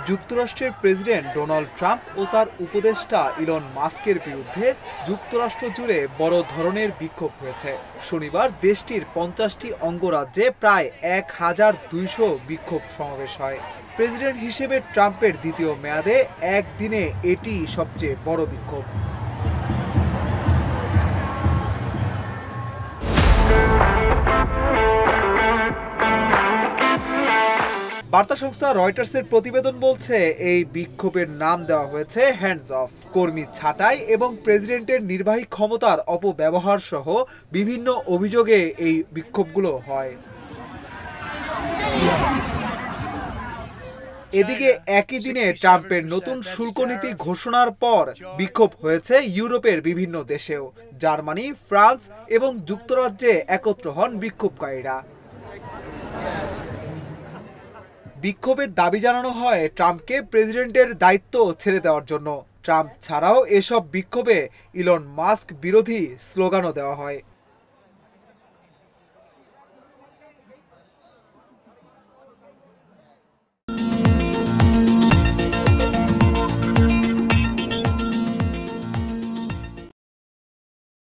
যুক্তরাষ্ট্রের president Donald Trump ও তার উপদেষ্টা ইলন মাস্কের বিরুদ্ধে যুক্তরাষ্ট্র জুড়ে বড় ধরনের বিক্ষোভ হয়েছে। শনিবার দেশটির ৫০টি অঙ্গরাজ্যে প্রায় ১,২০০ বিক্ষোভ সমাবেশ হয়। প্রেসিডেন্ট হিসেবে ট্রাম্পের দ্বিতীয় মেয়াদে একদিনে এটি সবচেয়ে বড় বিক্ষোভ। বার্তা সংস্থা রয়টার্সের প্রতিবেদন বলছে, এই বিক্ষোভের নাম দেওয়া হয়েছে হ্যান্ডস অফ। কর্মী ছাঁটাই এবং প্রেসিডেন্টের নির্বাহী ক্ষমতার অপব্যবহার সহ বিভিন্ন অভিযোগে এই বিক্ষোভগুলো হয়। এদিকে একই দিনে ট্রাম্পের নতুন শুল্ক নীতি ঘোষণার পর বিক্ষোভ হয়েছে ইউরোপের বিভিন্ন দেশেও। জার্মানি, ফ্রান্স এবং যুক্তরাজ্যে একত্র হন বিক্ষোভকারীরা। বিক্ষোভের দাবি জানানো হয় ট্রাম্পকে প্রেসিডেন্টের দায়িত্ব ছেড়ে দেওয়ার জন্য। ট্রাম্প ছাড়াও এসব বিক্ষোভে ইলন মাস্ক বিরোধী স্লোগানও দেওয়া হয়।